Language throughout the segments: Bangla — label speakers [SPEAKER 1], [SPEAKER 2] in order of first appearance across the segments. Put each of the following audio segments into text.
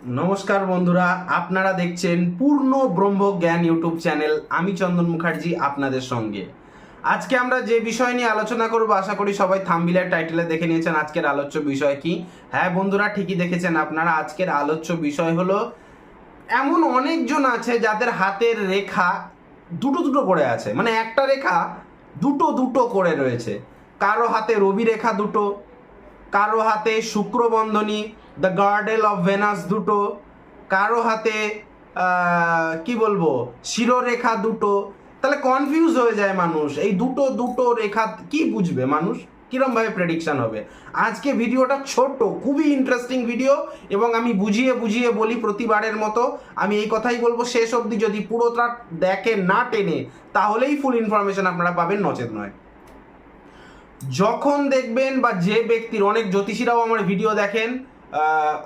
[SPEAKER 1] নমস্কার বন্ধুরা, আপনারা দেখছেন পূর্ণ ব্রহ্ম জ্ঞান ইউটিউব চ্যানেল। আমি চন্দন মুখার্জি আপনাদের সঙ্গে। আজকে আমরা যে বিষয় নিয়ে আলোচনা করব, আশা করি সবাই থাম্বনেলের টাইটেলে দেখে নিয়েছেন আজকের আলোচ্য বিষয় কি। হ্যাঁ বন্ধুরা, ঠিকই দেখেছেন আপনারা। আজকের আলোচ্য বিষয় হলো এমন অনেকজন আছে যাদের হাতের রেখা দুটো দুটো করে আছে, মানে একটা রেখা দুটো দুটো করে রয়েছে। কারো হাতে রবি রেখা দুটো, কারো হাতে শুক্র বন্ধনী দ্য গার্ডেল অফ ভেনাস দুটো, কারো হাতে কি বলবো শিরোরেখা দুটো। তাহলে কনফিউজ হয়ে যায় মানুষ, এই দুটো দুটো রেখা কি বুঝবে মানুষ, কিরমভাবে প্রেডিকশন হবে। আজকে ভিডিওটা ছোট্ট, খুবই ইন্টারেস্টিং ভিডিও, এবং আমি বুঝিয়ে বুঝিয়ে বলি প্রতিবারের মতো। আমি এই কথাই বলবো, শেষ অবধি যদি পুরোটা দেখেন না টেনে, তাহলেই ফুল ইনফরমেশন আপনারা পাবেন, নচেত নয়। যখন দেখবেন, বা যে ব্যক্তির, অনেক জ্যোতিষীরাও আমার ভিডিও দেখেন,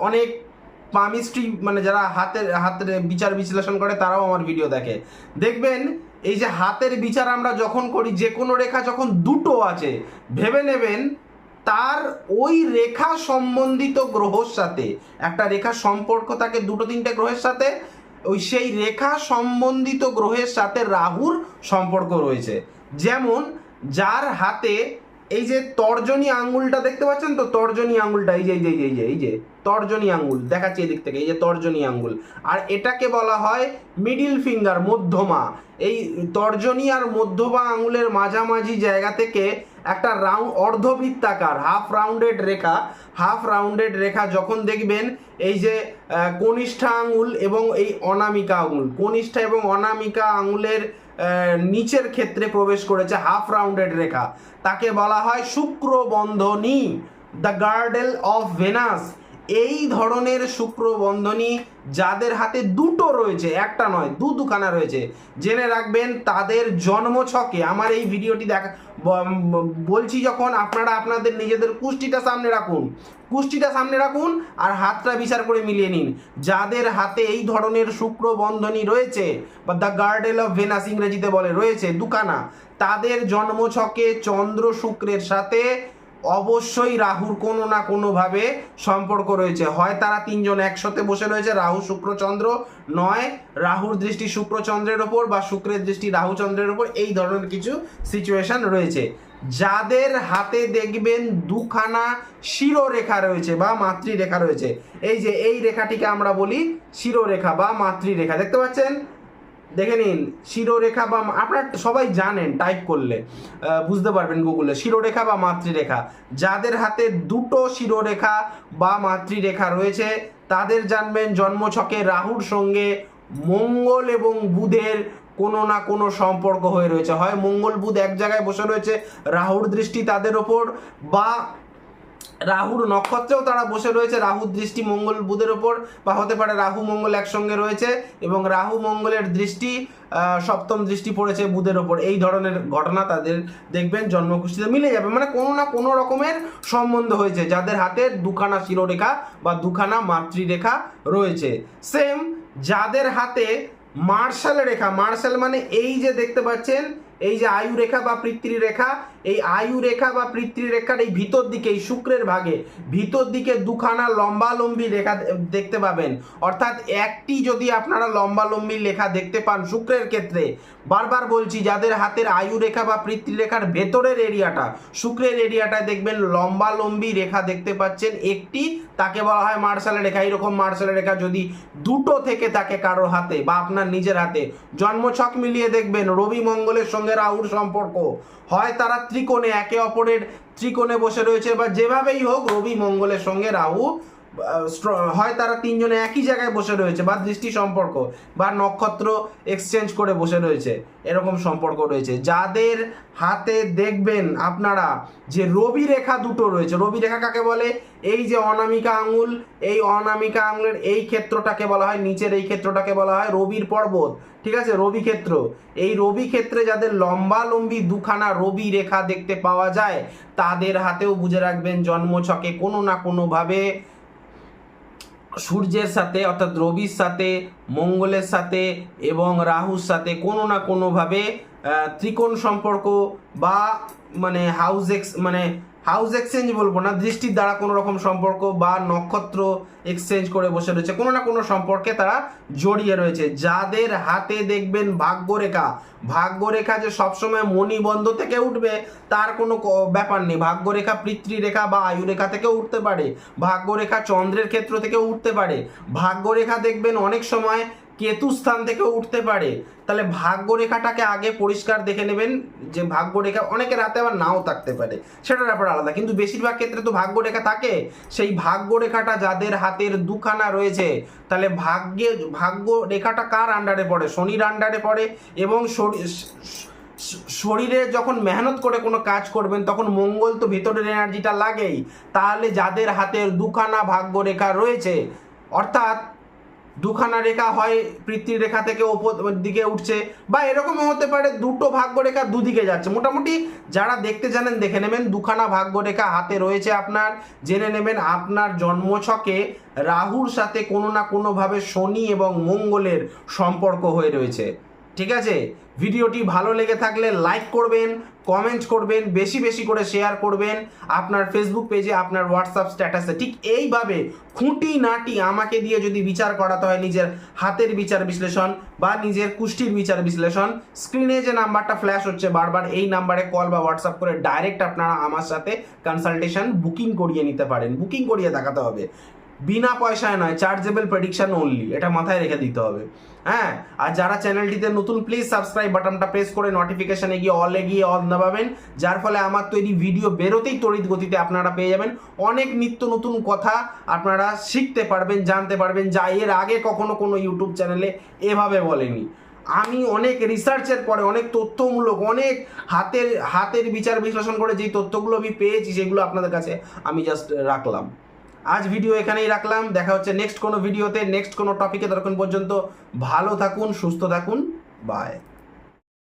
[SPEAKER 1] অনেক পামিস্ট্রি মানে যারা হাতের বিচার বিশ্লেষণ করে তারাও আমার ভিডিও দেখে। দেখবেন এই যে হাতের বিচার আমরা যখন করি, যে কোনো রেখা যখন দুটো আছে, ভেবে নেবেন তার ওই রেখা সম্বন্ধিত গ্রহর সাথে, একটা রেখা সম্পর্ক থাকে দুটো তিনটে গ্রহের সাথে, ওই সেই রেখা সম্বন্ধিত গ্রহের সাথে রাহুর সম্পর্ক রয়েছে। যেমন যার হাতে এই যে তর্জনী আঙ্গুলটা দেখতে পাচ্ছেন তো, তর্জনী আঙ্গুলটা এই যে এই যে এই যে এই যে তর্জনী আঙ্গুল দেখাচ্ছি এদিক থেকে, এই যে তর্জনী আঙ্গুল, আর এটাকে বলা হয় মিডিল ফিঙ্গার, মধ্যমা। এই তর্জনী আর মধ্যমা আঙ্গুলের মাঝামাঝি জায়গা থেকে একটা অর্ধবৃত্তাকার হাফ রাউন্ডেড রেখা যখন দেখবেন, এই যে কনিষ্ঠা আঙ্গুল এবং এই অনামিকা আঙ্গুল, কনিষ্ঠা এবং অনামিকা আঙ্গুলের নিচের ক্ষেত্রে প্রবেশ করেছে হাফ রাউন্ডেড রেখা, তাকে বলা হয় শুক্র বন্ধনী, দ্য গার্ডেল অফ ভেনাস। এই ধরনের শুক্র বন্ধনী যাদের হাতে দুটো রয়েছে, একটা নয় দুখানা রয়েছে, জেনে রাখবেন তাদের জন্মছকে, আমার এই ভিডিওটি বলছি যখন, আপনারা আপনাদের নিজেদের কুষ্টিটা সামনে রাখুন আর হাতটা বিচার করে মিলিয়ে নিন। যাদের হাতে এই ধরনের শুক্র বন্ধনী রয়েছে, বা দ্য গার্ডেল অফ ভেনাস ইংরেজিতে বলে, রয়েছে দুখানা, তাদের জন্মছকে চন্দ্র শুক্রের সাথে অবশ্যই রাহুর কোনো না কোনোভাবে সম্পর্ক রয়েছে। হয় তারা তিনজন একসাথে বসে রয়েছে, রাহু শুক্র চন্দ্র, নয় রাহুর দৃষ্টি শুক্র চন্দ্রের ওপর বা শুক্রের দৃষ্টি রাহু চন্দ্রের ওপর, এই ধরনের কিছু সিচুয়েশন রয়েছে। যাদের হাতে দেখবেন দুখানা শিরোরেখা রয়েছে বা মাতৃরেখা রয়েছে, এই যে এই রেখাটিকে আমরা বলি শিরোরেখা বা মাতৃরেখা, দেখতে পাচ্ছেন, দেখে নিন শিরোরেখা, বা আপনারা সবাই জানেন, টাইপ করলে বুঝতে পারবেন গুগলে, শিরোরেখা বা মাতৃরেখা। যাদের হাতে দুটো শিরোরেখা বা মাতৃরেখা রয়েছে তাদের জানবেন জন্মছকে রাহুর সঙ্গে মঙ্গল এবং বুধের কোনো না কোনো সম্পর্ক হয়ে রয়েছে। হয় মঙ্গল বুধ এক জায়গায় বসে রয়েছে, রাহুর দৃষ্টি তাদের ওপর, বা রাহুর নক্ষত্রেও তারা বসে রয়েছে, রাহুর দৃষ্টি মঙ্গল বুধের ওপর, বা হতে পারে রাহু মঙ্গল একসঙ্গে রয়েছে এবং রাহু মঙ্গলের দৃষ্টি সপ্তম দৃষ্টি পড়েছে বুধের ওপর। এই ধরনের ঘটনা তাদের দেখবেন জন্মকুষ্ঠিতে মিলে যাবে, মানে কোনো না কোনো রকমের সম্বন্ধ হয়েছে যাদের হাতে দুখানা শিরোরেখা বা দুখানা মাতৃরেখা রয়েছে। সেম যাদের হাতে মার্শাল রেখা, মার্শাল মানে এই যে দেখতে পাচ্ছেন, এই যে আয়ু রেখা বা পিতৃরেখা, এই আয়ু রেখা বা পিতৃরেখার এই ভিতর দিকে, এই শুক্রের ভাগে ভিতর দিকে দুখানা লম্বালম্বী রেখা দেখতে পাবেন। অর্থাৎ একটি যদি আপনারা লম্বালম্বী রেখা দেখতে পান শুক্রের ক্ষেত্রে, বারবার বলছি, যাদের হাতের আয়ু রেখা বা পিতৃরেখার ভেতরের এরিয়াটা, শুক্রের এরিয়াটায় দেখবেন লম্বালম্বী রেখা দেখতে পাচ্ছেন একটি, তাকে বলা হয় মার্শাল রেখা। এইরকম মার্শাল রেখা যদি দুটো থেকে থাকে কারো হাতে বা আপনার নিজের হাতে, জন্মছক মিলিয়ে দেখবেন রবি মঙ্গলের সঙ্গে রাহুর সম্পর্ক, হয় তারা ত্রিকোণে, একে অপরের ত্রিকোণে বসে রয়েছে, বা যেভাবেই হোক রবি মঙ্গলের সঙ্গে রাহু, হয় তারা তিনজনে একই জায়গায় বসে রয়েছে, বা দৃষ্টি সম্পর্ক বা নক্ষত্র এক্সচেঞ্জ করে বসে রয়েছে, এরকম সম্পর্ক রয়েছে। যাদের হাতে দেখবেন আপনারা যে রবি রেখা দুটো রয়েছে, রবি রেখা কাকে বলে, এই যে অনামিকা আঙুল, এই অনামিকা আঙুলের এই ক্ষেত্রটাকে বলা হয়, নিচের এই ক্ষেত্রটাকে বলা হয় রবির পর্বত, ঠিক আছে, রবি ক্ষেত্র। এই রবি ক্ষেত্রে যাদের লম্বালম্বী দুখানা রবি রেখা দেখতে পাওয়া যায়, তাদের হাতেও বুঝে রাখবেন জন্মছকে কোনো না কোনোভাবে সূর্যের সাথে, অর্থাৎ রবির সাথে, মঙ্গলের সাথে এবং রাহুর সাথে কোনো না কোনোভাবে ত্রিকোণ সম্পর্ক, বা মানে হাউস এক্সচেঞ্জ বলবো না, দৃষ্টির দ্বারা কোনো রকম সম্পর্ক বা নক্ষত্র এক্সচেঞ্জ করে বসে রয়েছে, কোনো না কোনো সম্পর্কে তারা জড়িয়ে রয়েছে। যাদের হাতে দেখবেন ভাগ্যরেখা, ভাগ্যরেখা যে সবসময় মণিবন্ধ থেকে উঠবে তার কোনো ব্যাপার নেই। ভাগ্যরেখা পিতৃরেখা বা আয়ুরেখা থেকেও উঠতে পারে, ভাগ্যরেখা চন্দ্রের ক্ষেত্র থেকেও উঠতে পারে, ভাগ্যরেখা দেখবেন অনেক সময় কেতু স্থান থেকেও উঠতে পারে। তাহলে ভাগ্যরেখাটাকে আগে পরিষ্কার দেখে নেবেন যে ভাগ্যরেখা, অনেকের হাতে আবার নাও থাকতে পারে, সেটার ব্যাপার আলাদা, কিন্তু বেশিরভাগ ক্ষেত্রে তো ভাগ্যরেখা থাকে। সেই ভাগ্যরেখাটা যাদের হাতের দুখানা রয়েছে, তাহলে ভাগ্যরেখাটা কার আন্ডারে পড়ে? শনির আন্ডারে পড়ে। এবং শরীরে যখন মেহনত করে কোনো কাজ করবেন তখন মঙ্গল তো ভেতরের এনার্জিটা লাগেই। তাহলে যাদের হাতের দুখানা ভাগ্যরেখা রয়েছে, অর্থাৎ দুখানা রেখা হয় পিতৃরেখা থেকে ওপর দিকে উঠছে, বা এরকমও হতে পারে দুটো ভাগ্যরেখা দুদিকে যাচ্ছে। মোটামুটি যারা দেখতে জানেন দেখে নেবেন দুখানা ভাগ্যরেখা হাতে রয়েছে আপনার, জেনে নেবেন আপনার জন্মছকে রাহুর সাথে কোনো না কোনোভাবে শনি এবং মঙ্গলের সম্পর্ক হয়ে রয়েছে। ঠিক আছে, ভিডিওটি ভালো লেগে থাকলে লাইক করবেন, কমেন্ট করবেন, বেশি বেশি করে শেয়ার করবেন আপনার ফেসবুক পেজে, আপনার হোয়াটসঅ্যাপ স্ট্যাটাসে। ঠিক এইভাবে খুঁটি নাটি আমাকে দিয়ে যদি বিচার করাতে হয়, নিজের হাতের বিচার বিশ্লেষণ বা নিজের কুষ্টির বিচার বিশ্লেষণ, স্ক্রিনে যে নাম্বারটা ফ্ল্যাশ হচ্ছে বারবার, এই নাম্বারে কল বা হোয়াটসঅ্যাপ করে ডাইরেক্ট আপনারা আমার সাথে কনসালটেশন বুকিং করিয়ে নিতে পারেন। বুকিং করিয়ে দেখাতে হবে, বিনা পয়সায় নয়, চার্জেবল প্রেডিকশন অনলি, এটা মাথায় রেখে দিতে হবে। হ্যাঁ, আর যারা চ্যানেলটিতে নতুন প্লিজ সাবস্ক্রাইব বাটনটা প্রেস করে নোটিফিকেশনে গিয়ে অল দাবাবেন, যার ফলে আমার তৈরি ভিডিও বেরোতেই তড়িৎ গতিতে আপনারা পেয়ে যাবেন। অনেক নিত্য নতুন কথা আপনারা শিখতে পারবেন, জানতে পারবেন, যা এর আগে কখনো কোনো ইউটিউব চ্যানেলে এভাবে বলেনি। আমি অনেক রিসার্চের পরে, অনেক তথ্যমূলক, অনেক হাতের বিচার বিশ্লেষণ করে যেই তথ্যগুলো আমি পেয়েছি সেগুলো আপনাদের কাছে আমি জাস্ট রাখলাম। আজ ভিডিও এখানেই রাখলাম, দেখা হচ্ছে নেক্সট কোনো ভিডিওতে, নেক্সট কোনো টপিকে। ততক্ষণ পর্যন্ত ভালো থাকুন, সুস্থ থাকুন, বাই।